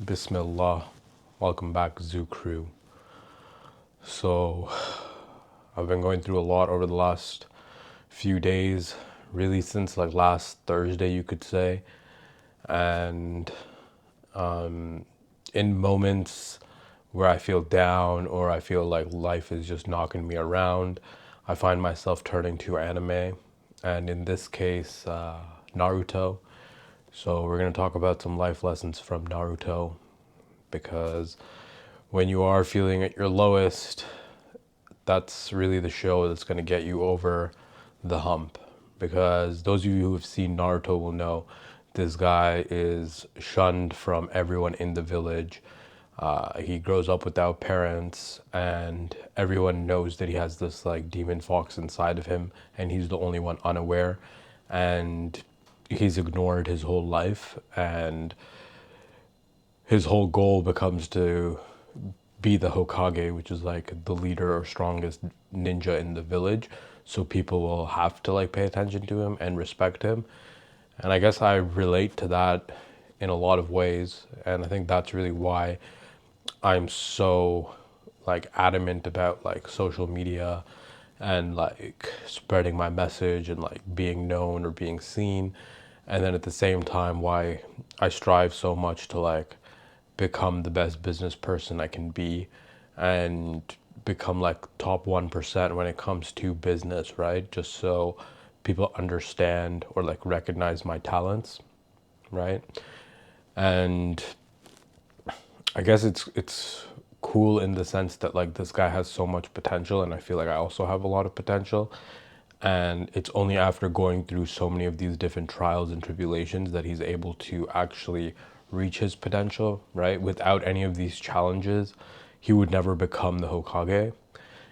Bismillah. Welcome back, Zoo Crew. So, I've been going through a lot over the last few days, really since like last Thursday, you could say. And in moments where I feel down or I feel like life is just knocking me around, I find myself turning to anime. And in this case, Naruto. So, we're going to talk about some life lessons from Naruto because when you are feeling at your lowest, that's really the show that's going to get you over the hump. Because those of you who have seen Naruto will know this guy is shunned from everyone in the village. He grows up without parents, and everyone knows that he has this like demon fox inside of him, and he's the only one unaware. And he's ignored his whole life, and his whole goal becomes to be the Hokage, which is like the leader or strongest ninja in the village. So people will have to like pay attention to him and respect him. And I guess I relate to that in a lot of ways. And I think that's really why I'm so like adamant about like social media and like spreading my message and like being known or being seen. And then at the same time, why I strive so much to like become the best business person I can be and become like top 1% when it comes to business, right? Just so people understand or like recognize my talents, right? And I guess it's cool in the sense that like this guy has so much potential and I feel like I also have a lot of potential. And it's only after going through so many of these different trials and tribulations that he's able to actually reach his potential, right? Without any of these challenges, he would never become the Hokage.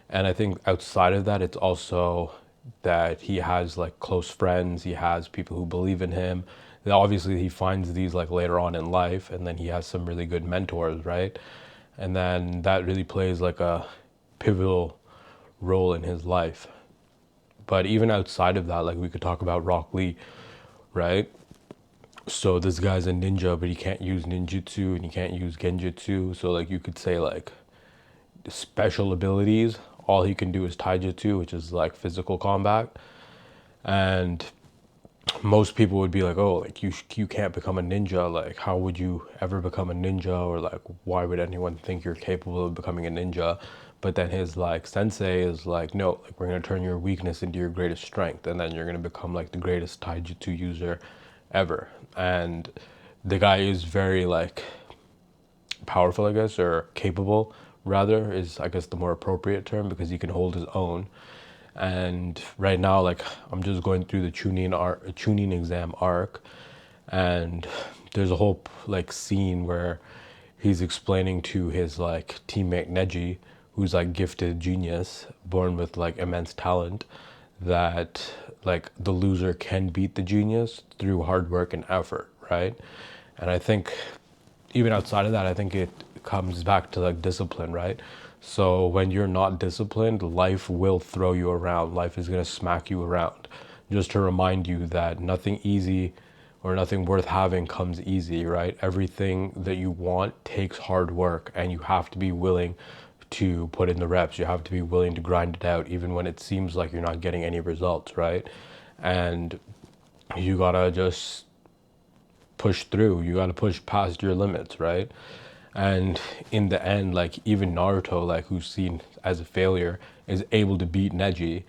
And I think outside of that, it's also that he has like close friends, he has people who believe in him. Then obviously, he finds these like later on in life, and then he has some really good mentors, right? And then that really plays like a pivotal role in his life. But even outside of that, like we could talk about Rock Lee, right? So this guy's a ninja, but he can't use ninjutsu and he can't use genjutsu. So like you could say like special abilities, all he can do is taijutsu, which is like physical combat. And most people would be like, oh, like you can't become a ninja. Like how would you ever become a ninja? Or like why would anyone think you're capable of becoming a ninja? But then his like sensei is like, no, like we're gonna turn your weakness into your greatest strength, and then you're gonna become like the greatest taijutsu user ever. And the guy is very like powerful, I guess, or capable rather is I guess the more appropriate term because he can hold his own. And right now, like I'm just going through the tuning exam arc, and there's a whole like scene where he's explaining to his like teammate Neji, who's like gifted genius, born with like immense talent, that like the loser can beat the genius through hard work and effort, right? And I think even outside of that, I think it comes back to like discipline, right? So when you're not disciplined, life will throw you around. Life is going to smack you around. Just to remind you that nothing easy or nothing worth having comes easy, right? Everything that you want takes hard work, and you have to be willing to put in the reps. You have to be willing to grind it out, even when it seems like you're not getting any results, right? And you gotta just push through. You got to push past your limits, right? And in the end, like even Naruto, like who's seen as a failure, is able to beat Neji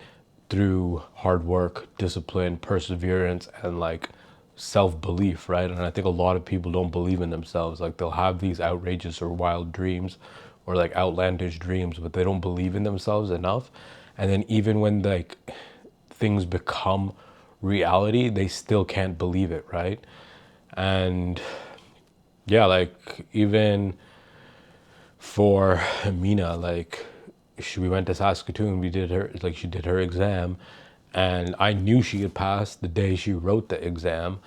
through hard work, discipline, perseverance, and like self-belief, right? And I think a lot of people don't believe in themselves. Like they'll have these outrageous or wild dreams or like outlandish dreams, but they don't believe in themselves enough. And then even when like things become reality, they still can't believe it, right? And yeah, like even for Mina, like we went to Saskatoon, we did her like she did her exam, and I knew she had passed the day she wrote the exam,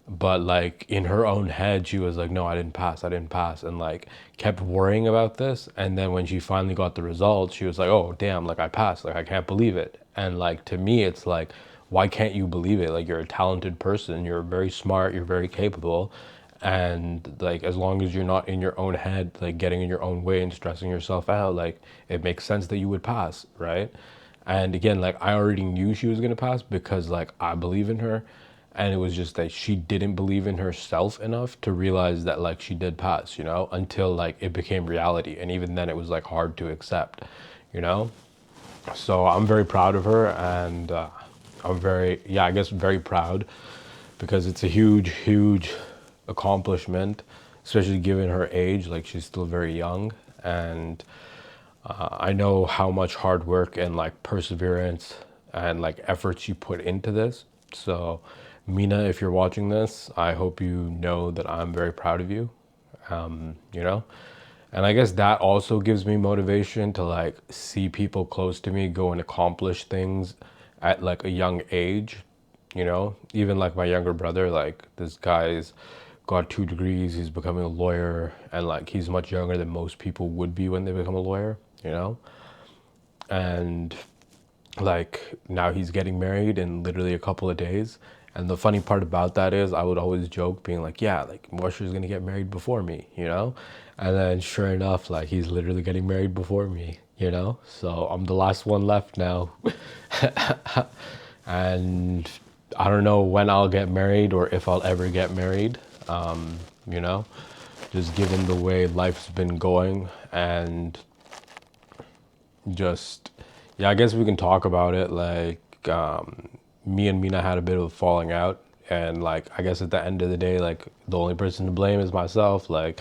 but like in her own head she was like, no, I didn't pass, and like kept worrying about this. And then when she finally got the results, she was like, oh damn, like I passed, like I can't believe it. And like to me it's like, why can't you believe it? Like you're a talented person, you're very smart, you're very capable, And like, as long as you're not in your own head, like getting in your own way and stressing yourself out, like it makes sense that you would pass, right? And again, like I already knew she was gonna pass because like I believe in her, and it was just that she didn't believe in herself enough to realize that like she did pass, you know, until like it became reality, and even then it was like hard to accept, you know. So I'm very proud of her, and I'm very, yeah, I guess very proud because it's a huge, huge accomplishment, especially given her age. Like she's still very young, and I know how much hard work and like perseverance and like effort she put into this. So, Mina, if you're watching this, I hope you know that I'm very proud of you. You know, and I guess that also gives me motivation to like see people close to me go and accomplish things at like a young age. You know, even like my younger brother, like this guy's got 2 degrees, he's becoming a lawyer, and like he's much younger than most people would be when they become a lawyer, you know. And like now he's getting married in literally a couple of days. And the funny part about that is I would always joke being like, yeah, like Marsha's gonna get married before me, you know. And then sure enough, like he's literally getting married before me, you know. So I'm the last one left now. And I don't know when I'll get married or if I'll ever get married, you know, just given the way life's been going. And just, yeah, I guess we can talk about it. Like, me and Mina had a bit of a falling out, and like, I guess at the end of the day, like, the only person to blame is myself. Like,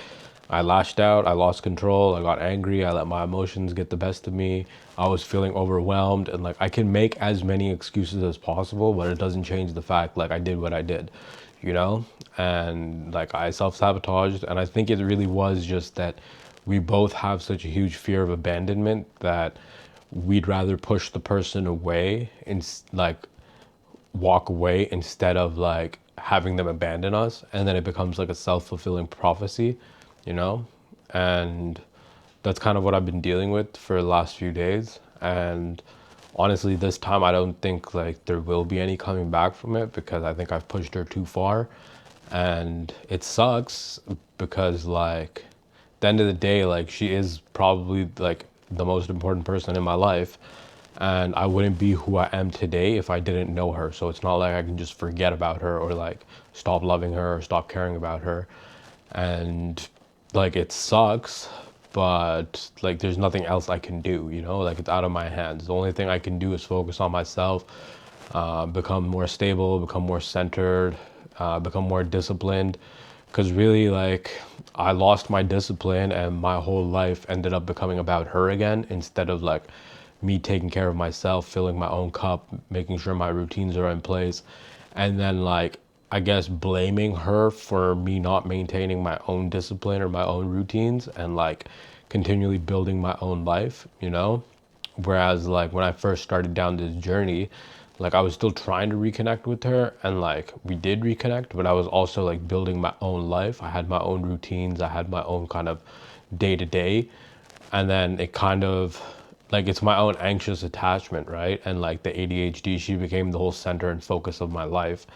I lashed out, I lost control, I got angry, I let my emotions get the best of me. I was feeling overwhelmed, and like, I can make as many excuses as possible, but it doesn't change the fact, like, I did what I did, you know? And like, I self-sabotaged, and I think it really was just that we both have such a huge fear of abandonment that we'd rather push the person away and like walk away instead of like having them abandon us, and then it becomes like a self-fulfilling prophecy, you know. And that's kind of what I've been dealing with for the last few days. And honestly, this time I don't think like there will be any coming back from it, because I think I've pushed her too far. And it sucks because like at the end of the day, like she is probably like the most important person in my life, and I wouldn't be who I am today if I didn't know her. So it's not like I can just forget about her or like stop loving her or stop caring about her. And like it sucks, but like there's nothing else I can do, you know. Like it's out of my hands. The only thing I can do is focus on myself, become more stable, become more centered, become more disciplined. Because really, like, I lost my discipline, and my whole life ended up becoming about her again, instead of like me taking care of myself, filling my own cup, making sure my routines are in place. And then like, I guess blaming her for me not maintaining my own discipline or my own routines, and like continually building my own life, you know? Whereas like when I first started down this journey, like I was still trying to reconnect with her, and like we did reconnect, but I was also like building my own life. I had my own routines, I had my own kind of day to day. And then it kind of like, it's my own anxious attachment, right? And like the ADHD, she became the whole center and focus of my life.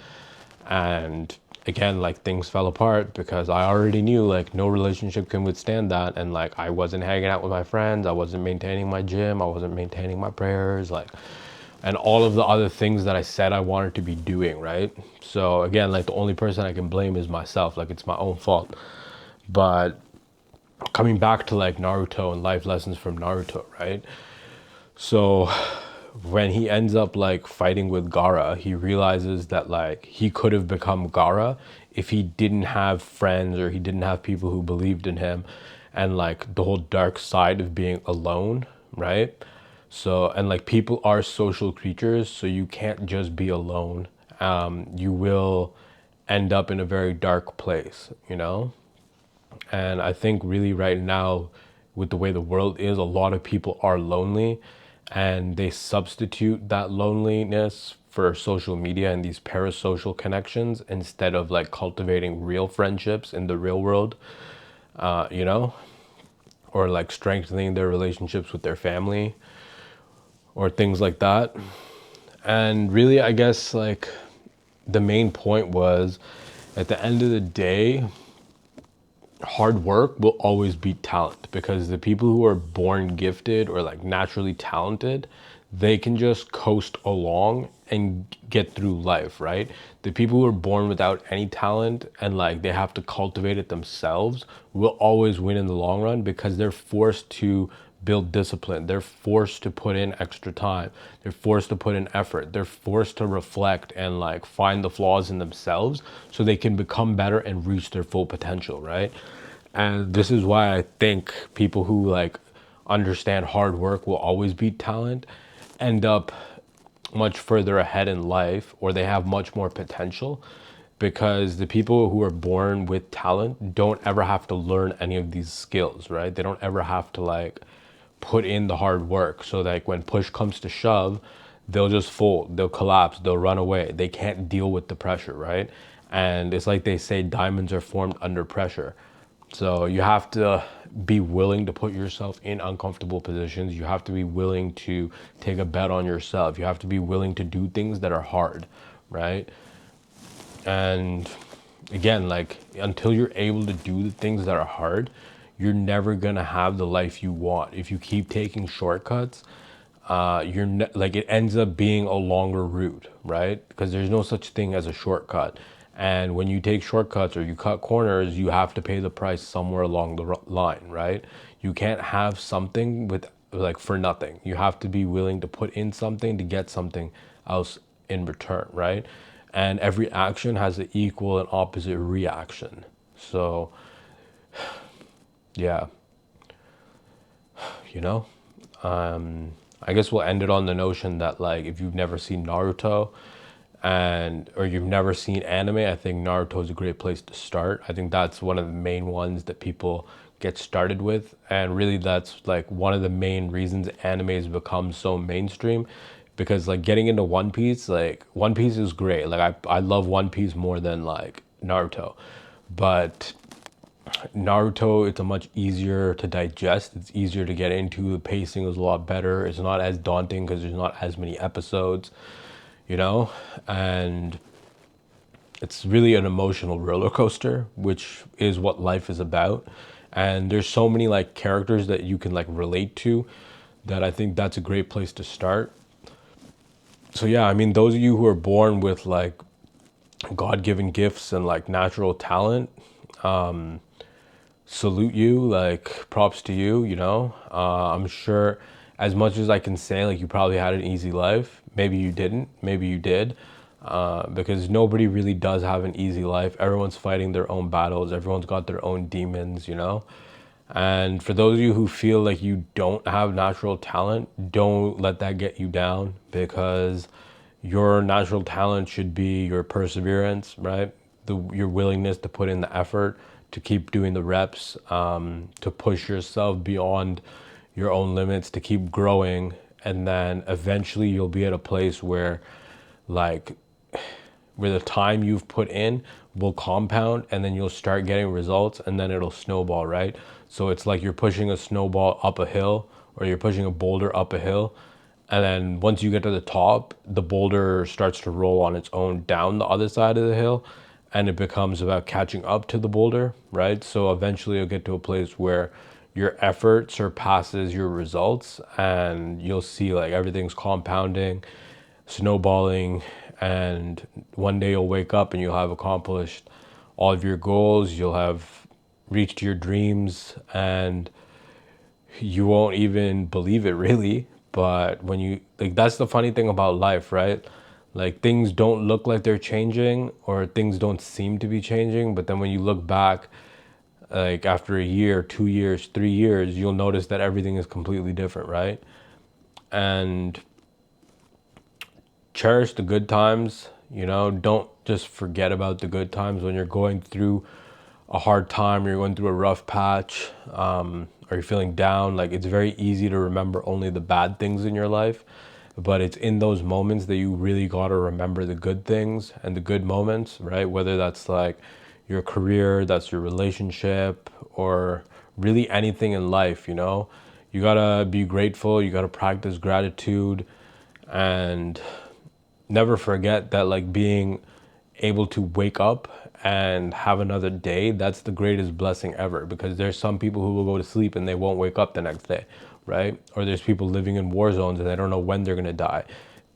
And again, like things fell apart because I already knew like no relationship can withstand that. And like I wasn't hanging out with my friends, I wasn't maintaining my gym, I wasn't maintaining my prayers, like, and all of the other things that I said I wanted to be doing, right? So again, like the only person I can blame is myself. Like it's my own fault. But coming back to like Naruto and life lessons from Naruto, right? So when he ends up like fighting with Gara, he realizes that like he could have become Gara if he didn't have friends or he didn't have people who believed in him, and like the whole dark side of being alone, right? So, and like people are social creatures, so you can't just be alone. You will end up in a very dark place, you know? And I think really right now, with the way the world is, a lot of people are lonely, and they substitute that loneliness for social media and these parasocial connections instead of like cultivating real friendships in the real world, you know, or like strengthening their relationships with their family or things like that. And really, I guess like the main point was, at the end of the day, hard work will always beat talent, because the people who are born gifted or like naturally talented, they can just coast along and get through life, right? The people who are born without any talent and like they have to cultivate it themselves will always win in the long run, because they're forced to build discipline. They're forced to put in extra time. They're forced to put in effort. They're forced to reflect and like find the flaws in themselves so they can become better and reach their full potential, right? And this is why I think people who like understand hard work will always beat talent end up much further ahead in life, or they have much more potential, because the people who are born with talent don't ever have to learn any of these skills, right? They don't ever have to like put in the hard work. So like when push comes to shove, they'll just fold, they'll collapse, they'll run away. They can't deal with the pressure, right? And it's like they say, diamonds are formed under pressure. So you have to be willing to put yourself in uncomfortable positions. You have to be willing to take a bet on yourself. You have to be willing to do things that are hard, right? And again, like until you're able to do the things that are hard, you're never gonna have the life you want. If you keep taking shortcuts, like it ends up being a longer route, right? Because there's no such thing as a shortcut. And when you take shortcuts or you cut corners, you have to pay the price somewhere along the line, right? You can't have something with like for nothing. You have to be willing to put in something to get something else in return, right? And every action has an equal and opposite reaction. So, yeah, you know, I guess we'll end it on the notion that like if you've never seen Naruto and or you've never seen anime, I think Naruto is a great place to start. I think that's one of the main ones that people get started with, and really that's like one of the main reasons anime has become so mainstream, because like getting into One Piece, like One Piece is great. Like I love One Piece more than like Naruto. But Naruto, it's a much easier to digest. It's easier to get into. The pacing is a lot better. It's not as daunting because there's not as many episodes, you know? And it's really an emotional roller coaster, which is what life is about. And there's so many like characters that you can like relate to, that I think that's a great place to start. So yeah, I mean, those of you who are born with like God-given gifts and like natural talent, salute you, like props to you, you know. I'm sure, as much as I can say, like you probably had an easy life. Maybe you didn't, maybe you did. Because nobody really does have an easy life. Everyone's fighting their own battles. Everyone's got their own demons, you know. And for those of you who feel like you don't have natural talent, don't let that get you down, because your natural talent should be your perseverance, right? Your willingness to put in the effort, to keep doing the reps, to push yourself beyond your own limits, to keep growing. And then eventually you'll be at a place where like where the time you've put in will compound, and then you'll start getting results, and then it'll snowball, right? So it's like you're pushing a snowball up a hill, or you're pushing a boulder up a hill, and then once you get to the top, the boulder starts to roll on its own down the other side of the hill, and it becomes about catching up to the boulder, right? So eventually you'll get to a place where your effort surpasses your results, and you'll see like everything's compounding, snowballing, and one day you'll wake up and you'll have accomplished all of your goals, you'll have reached your dreams, and you won't even believe it really. But when you like, that's the funny thing about life, right? Like things don't look like they're changing, or things don't seem to be changing, but then when you look back, like after a year, 2 years, 3 years, you'll notice that everything is completely different, right? And cherish the good times, you know. Don't just forget about the good times when you're going through a hard time, or you're going through a rough patch, or you're feeling down. Like it's very easy to remember only the bad things in your life, but it's in those moments that you really got to remember the good things and the good moments, right? Whether that's like your career, that's your relationship, or really anything in life, you know. You gotta be grateful, you gotta practice gratitude, and never forget that like being able to wake up and have another day, that's the greatest blessing ever, because there's some people who will go to sleep and they won't wake up the next day, right? Or there's people living in war zones and they don't know when they're going to die.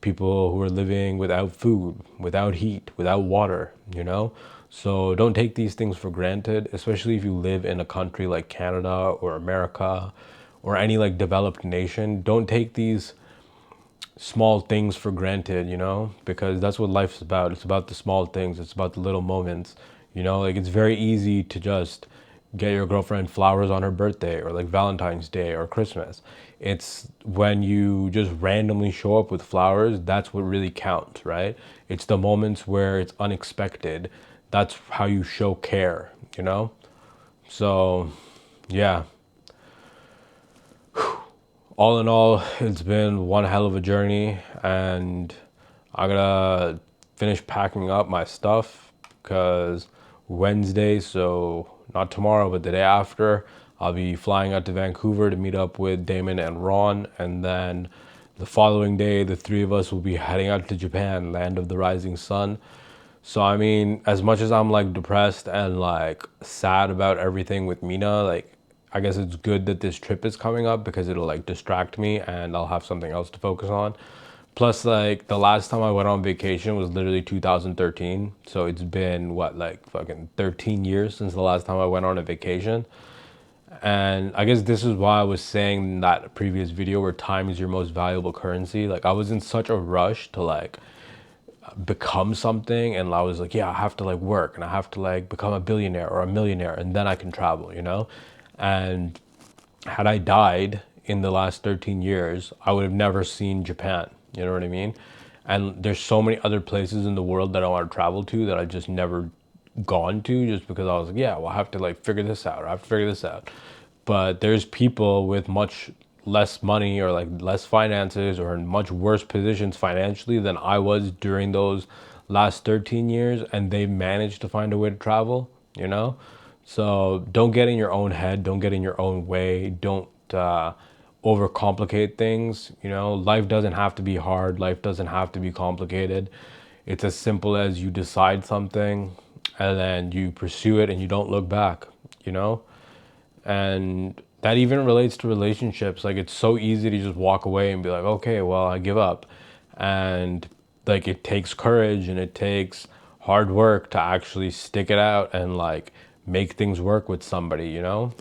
People who are living without food, without heat, without water, you know? So don't take these things for granted, especially if you live in a country like Canada or America or any like developed nation. Don't take these small things for granted, you know, because that's what life's about. It's about the small things, it's about the little moments, you know, like it's very easy to just get your girlfriend flowers on her birthday or like Valentine's Day or Christmas. It's when you just randomly show up with flowers, that's what really counts, right? It's the moments where it's unexpected. That's how you show care, you know? So, yeah. All in all, it's been one hell of a journey, and I gotta finish packing up my stuff because Wednesday, so not tomorrow, but the day after, I'll be flying out to Vancouver to meet up with Damon and Ron, and then the following day, the three of us will be heading out to Japan, land of the rising sun. So I mean, as much as I'm like depressed and like sad about everything with Mina, like I guess it's good that this trip is coming up because it'll like distract me and I'll have something else to focus on. Plus, like the last time I went on vacation was literally 2013. So it's been what, like fucking 13 years since the last time I went on a vacation. And I guess this is why I was saying in that previous video where time is your most valuable currency. Like I was in such a rush to like become something, and I was like, yeah, I have to like work and I have to like become a billionaire or a millionaire and then I can travel, you know? And had I died in the last 13 years, I would have never seen Japan, you know what I mean? And there's so many other places in the world that I want to travel to that I've just never gone to, just because I was like, yeah, well, I have to like figure this out, or I have to figure this out. But there's people with much less money or like less finances or in much worse positions financially than I was during those last 13 years, and they managed to find a way to travel, you know? So don't get in your own head, don't get in your own way, don't overcomplicate things, you know? Life doesn't have to be hard, life doesn't have to be complicated. It's as simple as you decide something and then you pursue it and you don't look back, you know? And that even relates to relationships. Like it's so easy to just walk away and be like, okay, well, I give up. And like it takes courage and it takes hard work to actually stick it out and like make things work with somebody, you know?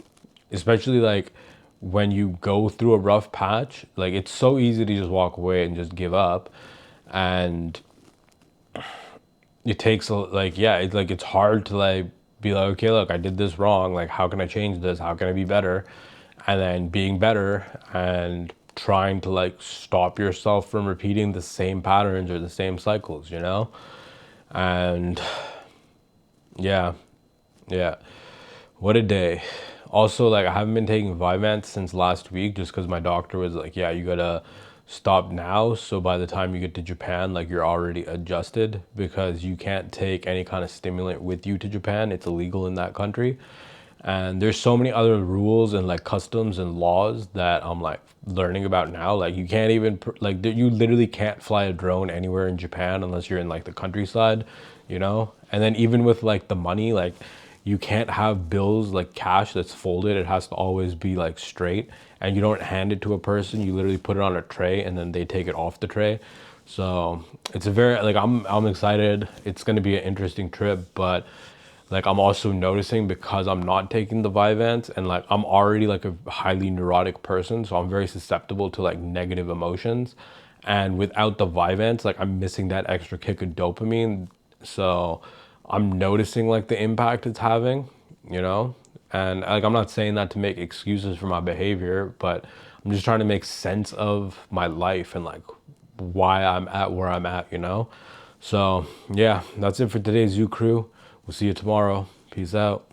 Especially like when you go through a rough patch, like it's so easy to just walk away and just give up. And it takes like, yeah, it's like it's hard to like be like, okay, look, I did this wrong, like how can I change this, how can I be better? And then being better and trying to like stop yourself from repeating the same patterns or the same cycles, you know? And yeah, yeah, what a day. Also, like I haven't been taking Vyvanse since last week just because my doctor was like, yeah, you gotta stop now, so by the time you get to Japan, like you're already adjusted, because you can't take any kind of stimulant with you to Japan. It's illegal in that country. And there's so many other rules and like customs and laws that I'm like learning about now. Like you can't even like you literally can't fly a drone anywhere in Japan unless you're in like the countryside, you know? And then even with like the money, like you can't have bills like cash that's folded. It has to always be like straight, and you don't hand it to a person. You literally put it on a tray and then they take it off the tray. So it's a very like I'm excited. It's gonna be an interesting trip, but like I'm also noticing, because I'm not taking the Vyvanse and like I'm already like a highly neurotic person, so I'm very susceptible to like negative emotions. And without the Vyvanse, like I'm missing that extra kick of dopamine. So I'm noticing like the impact it's having, you know? And like I'm not saying that to make excuses for my behavior, but I'm just trying to make sense of my life and like why I'm at where I'm at, you know? So yeah, that's it for today's Zoo Crew. We'll see you tomorrow. Peace out.